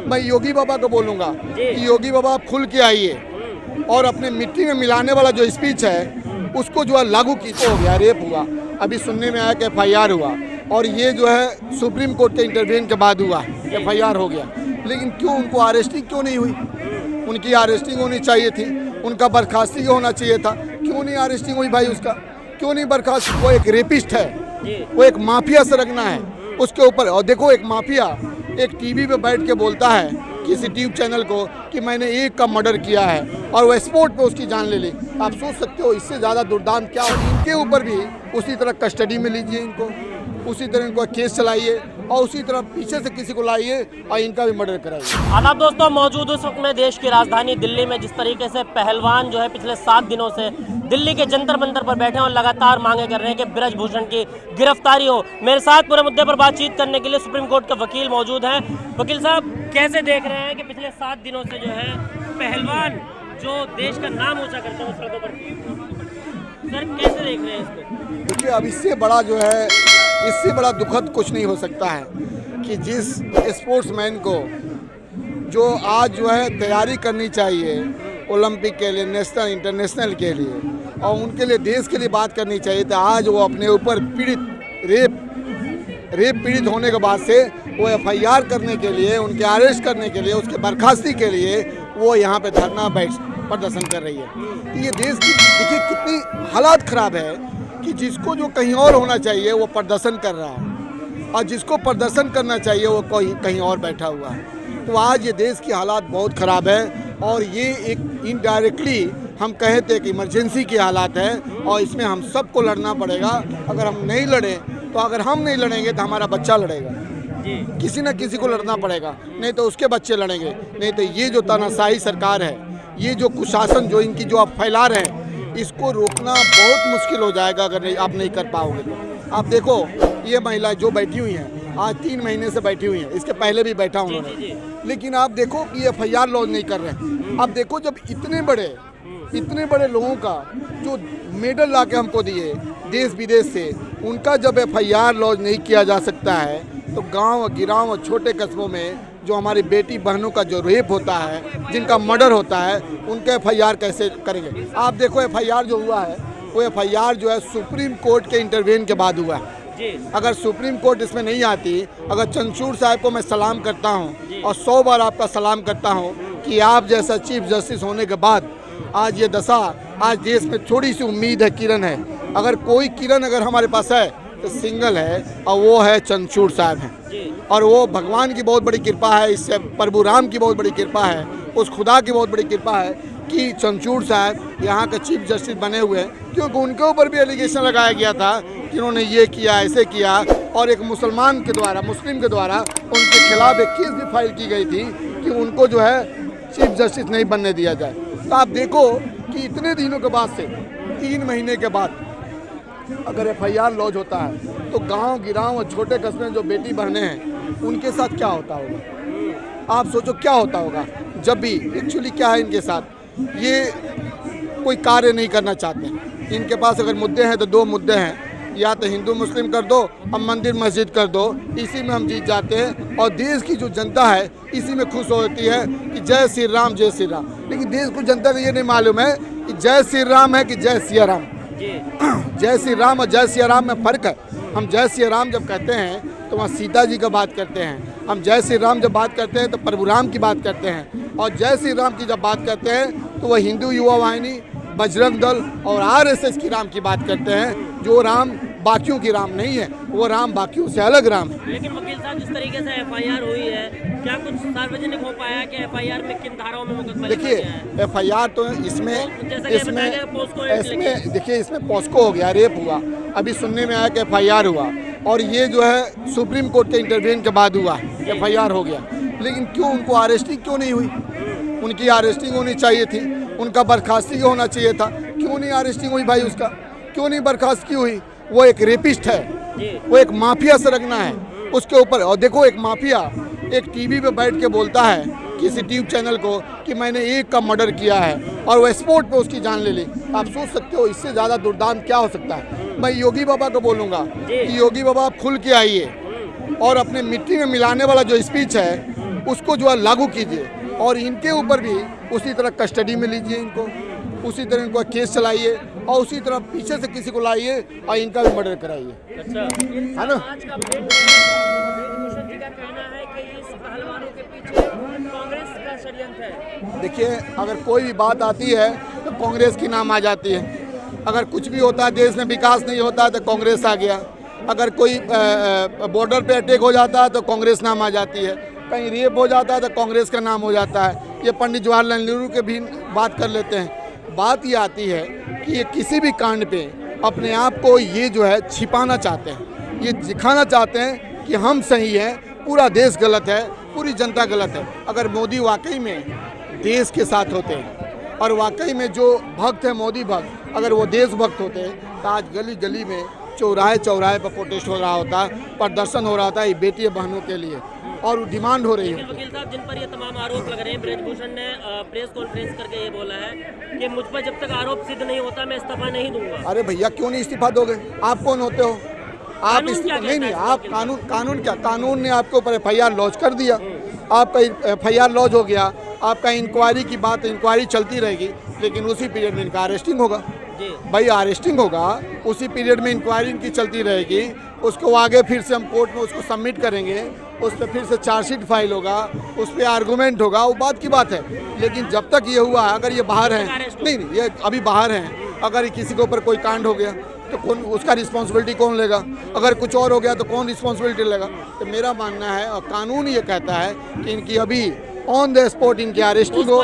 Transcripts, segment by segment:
मैं योगी बाबा को बोलूँगा कि योगी बाबा आप खुल के आइए और अपने मिट्टी में मिलाने वाला जो स्पीच है उसको जो है लागू की। हो गया, रेप हुआ, अभी सुनने में आया कि FIR हुआ, और ये जो है सुप्रीम कोर्ट के इंटरवेन के बाद हुआ, FIR हो गया। लेकिन क्यों उनको अरेस्टिंग क्यों नहीं हुई? उनकी अरेस्टिंग होनी चाहिए थी, उनका बर्खास्ती होना चाहिए था। क्यों नहीं अरेस्टिंग हुई भाई? उसका क्यों नहीं बर्खास्त? वो एक रेपिस्ट है, वो एक माफिया से रखना है उसके ऊपर। और देखो, एक माफिया एक टीवी पे बैठ के बोलता है किसी यूट्यूब चैनल को कि मैंने एक का मर्डर किया है, और वो स्पोर्ट पे उसकी जान ले ली। आप सोच सकते हो इससे ज़्यादा दुर्दांत क्या हो? इनके ऊपर भी उसी तरह कस्टडी में लीजिए इनको, उसी तरह इनको केस चलाइए, और उसी तरह पीछे से किसी को लाइए और इनका भी मर्डर कराइए। आदाब दोस्तों, मौजूद उस वक्त में देश की राजधानी दिल्ली में जिस तरीके से पहलवान जो है पिछले 7 दिनों से दिल्ली के जंतर मंतर पर बैठे हैं और लगातार मांगे कर रहे हैं कि बृजभूषण की गिरफ्तारी हो। मेरे साथ पूरे मुद्दे पर बातचीत करने के लिए सुप्रीम कोर्ट के वकील मौजूद हैं। वकील साहब, कैसे देख रहे हैं कि पिछले 7 दिनों से जो है पहलवान जो देश का नाम ऊंचा करते हैं उस सड़कों पर, सर कैसे देख रहे हैं इसको? देखिए, अब इससे बड़ा जो है, इससे बड़ा दुखद कुछ नहीं हो सकता है कि जिस स्पोर्ट्समैन को जो आज जो है तैयारी करनी चाहिए ओलंपिक के लिए, नेशनल इंटरनेशनल के लिए, और उनके लिए देश के लिए बात करनी चाहिए, तो आज वो अपने ऊपर रेप पीड़ित होने के बाद से वो FIR करने के लिए, उनके अरेस्ट करने के लिए, उसके बर्खास्ती के लिए वो यहाँ पे धरना प्रदर्शन कर रही है। तो ये देश की देखिए कितनी हालात ख़राब है कि जिसको जो कहीं और होना चाहिए वो प्रदर्शन कर रहा है, और जिसको प्रदर्शन करना चाहिए वो कहीं और बैठा हुआ है। तो आज ये देश की हालात बहुत ख़राब है, और ये एक इनडायरेक्टली हम कहते कि इमरजेंसी की हालात है, और इसमें हम सबको लड़ना पड़ेगा। अगर हम नहीं लड़ें, तो अगर हम नहीं लड़ेंगे तो हमारा बच्चा लड़ेगा, किसी न किसी को लड़ना पड़ेगा, नहीं तो उसके बच्चे लड़ेंगे। नहीं तो ये जो तानाशाही सरकार है, ये जो कुशासन जो इनकी जो आप फैला रहे हैं, इसको रोकना बहुत मुश्किल हो जाएगा अगर आप नहीं कर पाओगे तो। आप देखो, ये महिला जो बैठी हुई हैं, आज 3 महीने से बैठी हुई हैं, इसके पहले भी बैठा उन्होंने, लेकिन आप देखो कि FIR लॉन्च नहीं कर रहे हैं। आप देखो, जब इतने बड़े लोगों का जो मेडल ला के हमको दिए देश विदेश से, उनका जब FIR लॉन्च नहीं किया जा सकता है, तो गांव गिराव और छोटे कस्बों में जो हमारी बेटी बहनों का जो रेप होता है, जिनका मर्डर होता है, उनका FIR कैसे करेंगे? आप देखो, FIR जो हुआ है वो FIR जो है सुप्रीम कोर्ट के इंटरवेन के बाद हुआ है। अगर सुप्रीम कोर्ट इसमें नहीं आती, अगर चंद्रचूड़ साहब को मैं सलाम करता हूं और 100 बार आपका सलाम करता हूं कि आप जैसा चीफ जस्टिस होने के बाद आज ये दशा, आज देश में थोड़ी सी उम्मीद है, किरण है। अगर कोई किरण अगर हमारे पास है तो सिंगल है, और वो है चंद्रचूड़ साहब हैं। और वो भगवान की बहुत बड़ी कृपा है, इससे प्रभु राम की बहुत बड़ी कृपा है, उस खुदा की बहुत बड़ी कृपा है कि चंद्रचूड़ साहब यहाँ के चीफ जस्टिस बने हुए हैं। क्योंकि उनके ऊपर भी एलिगेशन लगाया गया था कि उन्होंने ये किया, ऐसे किया, और एक मुसलिम के द्वारा उनके खिलाफ एक केस भी फाइल की गई थी कि उनको जो है चीफ जस्टिस नहीं बनने दिया जाए। तो आप देखो कि इतने दिनों के बाद से, 3 महीने के बाद अगर FIR लॉन्च होता है, तो गांव गिराव और छोटे कस्बे में जो बेटी बहनें हैं, उनके साथ क्या होता होगा? आप सोचो क्या होता होगा। जब भी एक्चुअली क्या है इनके साथ, ये कोई कार्य नहीं करना चाहते। इनके पास अगर मुद्दे हैं तो 2 मुद्दे हैं, या तो हिंदू मुस्लिम कर दो, अब मंदिर मस्जिद कर दो, इसी में हम जीत जाते हैं, और देश की जो जनता है इसी में खुश होती है कि जय श्री राम, जय श्री राम। लेकिन देश को जनता को ये नहीं मालूम है कि जय श्री राम है कि जय सिया राम। जय श्री राम और जय सिया राम में फ़र्क है। हम जय सिया राम जब कहते हैं तो वहाँ सीता जी का बात करते हैं, हम जय श्री राम जब बात करते हैं तो प्रभु राम की बात करते हैं, और जय श्री राम की जब बात करते हैं तो वह हिंदू युवा वाहिनी, बजरंग दल और RSS की राम की बात करते हैं। जो राम बाकियों की राम नहीं है, वो राम बाकियों से अलग राम है। लेकिन वकील साहब, जिस तरीके से FIR हुई है, क्या कुछ सार्वजनिक हो पाया कि FIR में किन धाराओं में मुकदमा लिखा गया है? देखिए, FIR तो इसमें पॉस्को हो गया, रेप हुआ, अभी सुनने में आया कि FIR हुआ, और ये जो है सुप्रीम कोर्ट के इंटरवेन के बाद हुआ, FIR हो गया। लेकिन क्यों उनको अरेस्टिंग क्यों नहीं हुई? उनकी अरेस्टिंग होनी चाहिए थी, उनका बर्खास्ती होना चाहिए था। क्यों नहीं अरेस्टिंग हुई भाई? उसका क्यों नहीं बर्खास्त की हुई? वो एक रेपिस्ट है, वो एक माफिया से रखना है उसके ऊपर। और देखो, एक माफिया एक टीवी पे बैठ के बोलता है किसी यूट्यूब चैनल को कि मैंने एक का मर्डर किया है, और वो स्पोर्ट पे उसकी जान ले ली। आप सोच सकते हो इससे ज़्यादा दुर्दांत क्या हो सकता है? मैं योगी बाबा को बोलूँगा कि योगी बाबा आप खुल के आइए और अपने मिट्टी में मिलाने वाला जो स्पीच है उसको जो है लागू कीजिए और इनके ऊपर भी उसी तरह कस्टडी में लीजिए इनको, उसी तरह इनको केस चलाइए और उसी तरह पीछे से किसी को लाइए और इनका भी मर्डर कराइए। अच्छा, है ना? आज का ब्रिजभूषण जी का कहना है कि इस पहलवानों के पीछे कांग्रेस का षड्यंत्र है। देखिए, अगर कोई भी बात आती है तो कांग्रेस की नाम आ जाती है। अगर कुछ भी होता है देश में, विकास नहीं होता है तो कांग्रेस आ गया। अगर कोई बॉर्डर पे अटैक हो जाता है तो कांग्रेस नाम आ जाती है। कहीं रेप हो जाता है तो कांग्रेस का नाम हो जाता है। ये पंडित जवाहरलाल नेहरू के भी बात कर लेते हैं। बात ये आती है कि ये किसी भी कांड पे अपने आप को ये जो है छिपाना चाहते हैं, ये दिखाना चाहते हैं कि हम सही हैं, पूरा देश गलत है, पूरी जनता गलत है। अगर मोदी वाकई में देश के साथ होते हैं और वाकई में जो भक्त है मोदी भक्त, अगर वो देशभक्त होते तो आज गली गली में चौराहे चौराहे पर प्रोटेस्ट हो रहा होता, प्रदर्शन हो रहा था ये बेटी बहनों के लिए और डिमांड हो रही है। वकील साहब, जिन पर ये तमाम आरोप लग रहे हैं, ब्रिजभूषण ने प्रेस कॉन्फ्रेंस करके ये बोला है कि मुझ पर जब तक आरोप सिद्ध नहीं होता मैं इस्तीफा नहीं दूंगा। अरे भैया, क्यों नहीं इस्तीफा दोगे? आप कौन होते हो? आप नहीं, आप कानून क्या? कानून ने आपके ऊपर FIR लॉन्च कर दिया, आपका FIR लॉन्च हो गया, आपका इंक्वायरी की बात, इंक्वायरी चलती रहेगी, लेकिन उसी पीरियड में इनका अरेस्टिंग होगा। भाई अरेस्टिंग होगा, उसी पीरियड में इंक्वायरी इनकी चलती रहेगी, उसको आगे फिर से हम कोर्ट में उसको सबमिट करेंगे, उस पर फिर से चार्जशीट फाइल होगा, उस पर आर्गूमेंट होगा, वो बात की बात है। लेकिन जब तक ये हुआ, अगर ये बाहर हैं, नहीं, ये अभी बाहर हैं, अगर किसी के ऊपर कोई कांड हो गया तो कौन उसका रिस्पॉन्सिबिलिटी कौन लेगा? अगर कुछ और हो गया तो कौन रिस्पॉन्सिबिलिटी लेगा? तो मेरा मानना है और कानून ये कहता है कि इनकी अभी ऑन द स्पॉट इनकी अरेस्टिंग हो।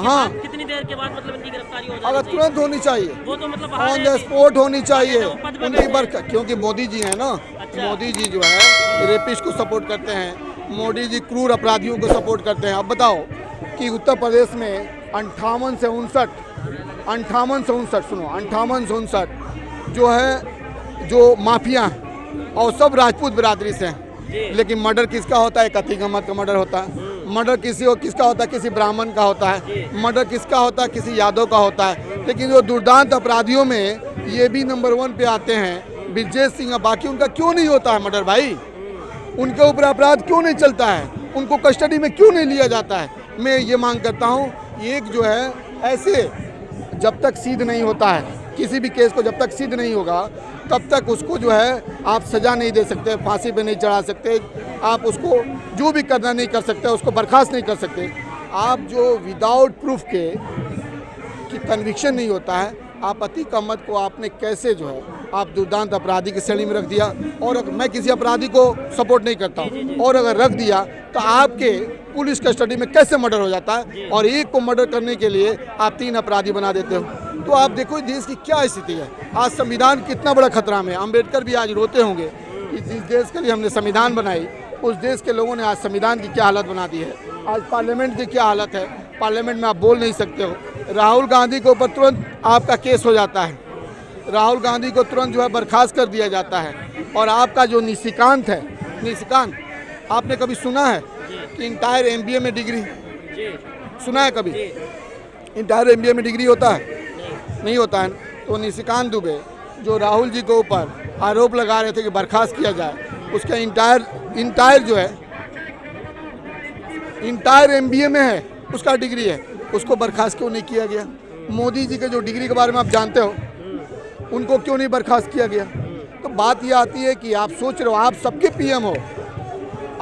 हाँ, कितनी देर के बाद मतलब इनकी गिरफ्तारी हो जाए? अगर तुरंत होनी चाहिए, वो तो मतलब ऑन द स्पॉट होनी चाहिए उनकी बर्ख, क्योंकि मोदी जी हैं ना। अच्छा। मोदी जी जो है रेपिस्ट को सपोर्ट करते हैं, मोदी जी क्रूर अपराधियों को सपोर्ट करते हैं। अब बताओ कि उत्तर प्रदेश में 58 से 59 जो है जो माफिया और सब राजपूत बिरादरी से हैं, लेकिन मर्डर किसका होता है? एक अतीक अहमद का मर्डर होता है। मर्डर किसका होता है? किसी ब्राह्मण का होता है। मर्डर किसका होता है? किसी यादव का होता है। लेकिन जो दुर्दांत अपराधियों में ये भी नंबर 1 पे आते हैं, ब्रिजेश सिंह, बाकी उनका क्यों नहीं होता है मर्डर? भाई उनके ऊपर अपराध क्यों नहीं चलता है? उनको कस्टडी में क्यों नहीं लिया जाता है? मैं ये मांग करता हूँ, एक जो है ऐसे जब तक सिद्ध नहीं होता है, किसी भी केस को जब तक सिद्ध नहीं होगा तब तक उसको जो है आप सज़ा नहीं दे सकते, फांसी पे नहीं चढ़ा सकते, आप उसको जो भी करना नहीं कर सकते, उसको बर्खास्त नहीं कर सकते। आप जो विदाउट प्रूफ के कि कन्विक्शन नहीं होता है, आप अतीक अहमद को आपने कैसे जो है आप दुर्दांत अपराधी की श्रेणी में रख दिया। और मैं किसी अपराधी को सपोर्ट नहीं करता हूँ, और अगर रख दिया तो आपके पुलिस कस्टडी में कैसे मर्डर हो जाता है और एक को मर्डर करने के लिए आप 3 अपराधी बना देते हो। तो आप देखो देश की क्या स्थिति है, आज संविधान कितना बड़ा खतरा में है। अम्बेडकर भी आज रोते होंगे कि जिस देश के लिए हमने संविधान बनाई, उस देश के लोगों ने आज संविधान की क्या हालत बना दी है। आज पार्लियामेंट की क्या हालत है, पार्लियामेंट में आप बोल नहीं सकते हो। राहुल गांधी के ऊपर तुरंत आपका केस हो जाता है, राहुल गांधी को तुरंत जो है बर्खास्त कर दिया जाता है। और आपका जो निशिकांत है, निशिकांत, आपने कभी सुना है कि इंटायर MBA में डिग्री सुना है? कभी इंटायर MBA में डिग्री होता है? नहीं होता है। तो निशिकांत दुबे जो राहुल जी के ऊपर आरोप लगा रहे थे कि बर्खास्त किया जाए, उसका इंटायर जो है इंटायर MBA में है, उसका डिग्री है, उसको बर्खास्त क्यों नहीं किया गया? मोदी जी के जो डिग्री के बारे में आप जानते हो, उनको क्यों नहीं बर्खास्त किया गया? तो बात ये आती है कि आप सोच रहे हो आप सबके PM हो,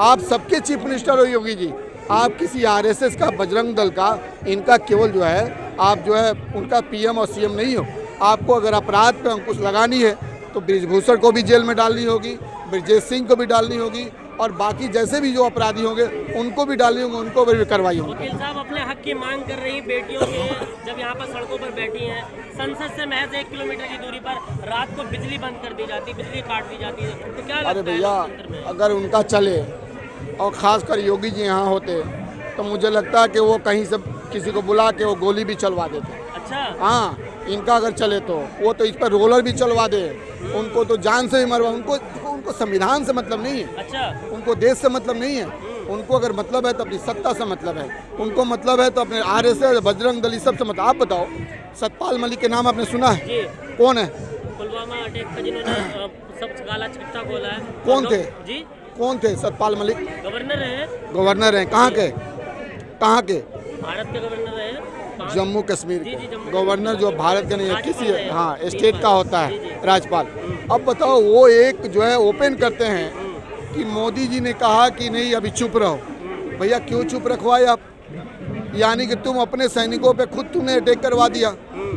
आप सबके चीफ मिनिस्टर हो योगी जी, आप किसी RSS का, बजरंग दल का, इनका केवल जो है आप जो है उनका PM और CM नहीं हो। आपको अगर अपराध पे अंकुश लगानी है तो ब्रिजभूषण को भी जेल में डालनी होगी, ब्रिजेश सिंह को भी डालनी होगी, और बाकी जैसे भी जो अपराधी होंगे उनको भी डालनी होंगे, उनको भी कार्रवाई होगी। वकील साहब, अपने हक की मांग कर रही बेटियों के जब यहाँ पर सड़कों पर बैठी हैं, संसद से महज 1 किलोमीटर की दूरी पर रात को बिजली बंद कर दी जाती, बिजली काट दी जाती है, तो क्या लगता है? अरे भैया, अगर उनका चले और ख़ासकर योगी जी यहाँ होते तो मुझे लगता है कि वो कहीं से किसी को बुला के वो गोली भी चलवा देते। अच्छा। हाँ, इनका अगर चले तो वो तो इस पर रोलर भी चलवा दे, उनको तो जान से भी मरवा। उनको संविधान से मतलब नहीं है। अच्छा। उनको देश से मतलब नहीं है। उनको अगर मतलब है तो अपनी सत्ता से मतलब है, उनको मतलब है तो अपने RSS, बजरंग दल, सब से मतलब। आप बताओ, सतपाल मलिक के नाम आपने सुना है? कौन है? पुलवामा अटैक का जिन्होंने सब काला चिट्ठा खोला है। कौन थे जी? कौन थे सतपाल मलिक? गवर्नर हैं, गवर्नर हैं। कहाँ के? कहाँ के? भारत के गवर्नर हैं, जम्मू कश्मीर जी, के जम्मू गवर्नर जो भारत का नहीं है, किसी हाँ स्टेट का होता है जी। राज्यपाल। अब बताओ वो एक जो है ओपन करते हैं कि मोदी जी ने कहा कि नहीं अभी चुप रहो। भैया क्यों चुप रखवाए आप? यानी कि तुम अपने सैनिकों पे खुद तुमने अटैक करवा दिया,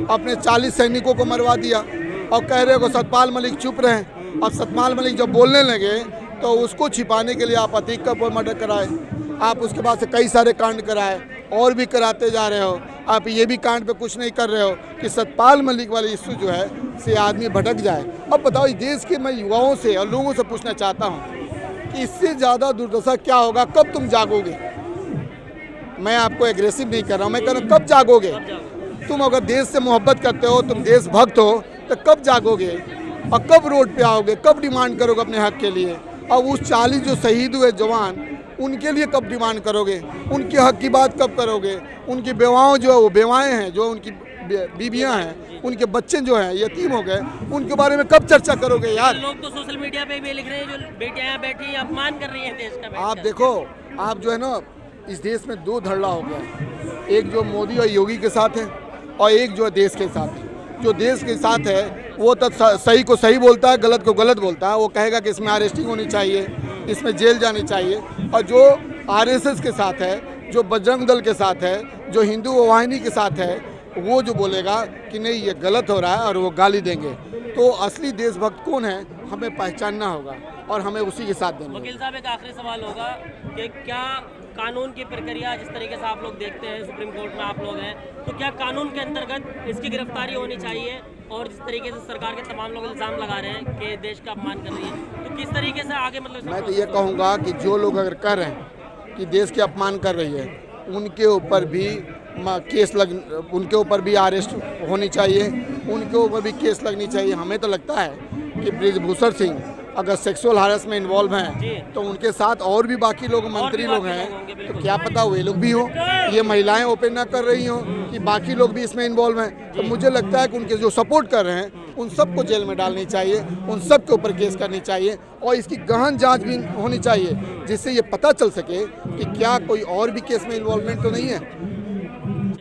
अपने 40 सैनिकों को मरवा दिया और कह रहे हो सतपाल मलिक चुप रहे। अब सतपाल मलिक जब बोलने लगे तो उसको छिपाने के लिए आप अतीक का मर्डर कराए, आप उसके बाद से कई सारे कांड कराए और भी कराते जा रहे हो। आप ये भी कांड पे कुछ नहीं कर रहे हो कि सतपाल मलिक वाली इशू जो है से आदमी भटक जाए। अब बताओ इस देश के मैं युवाओं से और लोगों से पूछना चाहता हूँ कि इससे ज़्यादा दुर्दशा क्या होगा? कब तुम जागोगे? मैं आपको एग्रेसिव नहीं कर रहा हूँ, मैं कह रहा हूँ कब जागोगे? तुम अगर देश से मोहब्बत करते हो, तुम देशभक्त हो, तो कब जागोगे और कब रोड पे आओगे? कब डिमांड करोगे अपने हक के लिए? और उस 40 जो शहीद हुए जवान उनके लिए कब डिमांड करोगे? उनके हक की बात कब करोगे? उनकी बेवाओं जो है वो बेवाएँ हैं, जो उनकी बीबियाँ हैं, उनके बच्चे जो हैं यतीम हो गए, उनके बारे में कब चर्चा करोगे यार? लोग तो सोशल मीडिया पे भी लिख रहे हैं जो बेटियां यहाँ बैठी हैं अपमान कर रही हैं देश का। आप देखो, आप जो है ना इस देश में दो धड़ल्ला हो गया है, एक जो मोदी और योगी के साथ है और एक जो देश के साथ है। जो देश के साथ है वो तो सही को सही बोलता है, गलत को गलत बोलता है। वो कहेगा कि इसमें अरेस्टिंग होनी चाहिए, इसमें जेल जानी चाहिए। और जो आरएसएस के साथ है, जो बजरंग दल के साथ है, जो हिंदू वाहिनी के साथ है, वो जो बोलेगा कि नहीं ये गलत हो रहा है और वो गाली देंगे। तो असली देशभक्त कौन है हमें पहचानना होगा और हमें उसी के साथ देना। वकील साहब एक आखिरी सवाल होगा कि क्या कानून की प्रक्रिया जिस तरीके से आप लोग देखते हैं, सुप्रीम कोर्ट में आप लोग हैं, तो क्या कानून के अंतर्गत इसकी गिरफ्तारी होनी चाहिए? और जिस तरीके से सरकार के तमाम लोग इल्ज़ाम लगा रहे हैं कि देश का अपमान कर रही है, तो किस तरीके से आगे मतलब? मैं तो ये कहूँगा कि जो लोग अगर कह रहे हैं कि देश के अपमान कर रही है, उनके ऊपर भी केस उनके ऊपर भी अरेस्ट होनी चाहिए, उनके ऊपर भी केस लगनी चाहिए। हमें तो लगता है कि बृजभूषण सिंह अगर सेक्सुअल हारेस में इन्वॉल्व हैं तो उनके साथ और भी बाकी लोग मंत्री लोग हैं, तो क्या पता वे लोग भी हो, ये महिलाएं ओपन ना कर रही हो कि बाकी लोग भी इसमें इन्वॉल्व हैं। तो मुझे लगता है कि उनके जो सपोर्ट कर रहे हैं उन सबको जेल में डालनी चाहिए, उन सब के ऊपर केस करनी चाहिए और इसकी गहन जांच भी होनी चाहिए, जिससे ये पता चल सके कि क्या कोई और भी केस में इन्वॉल्वमेंट तो नहीं है।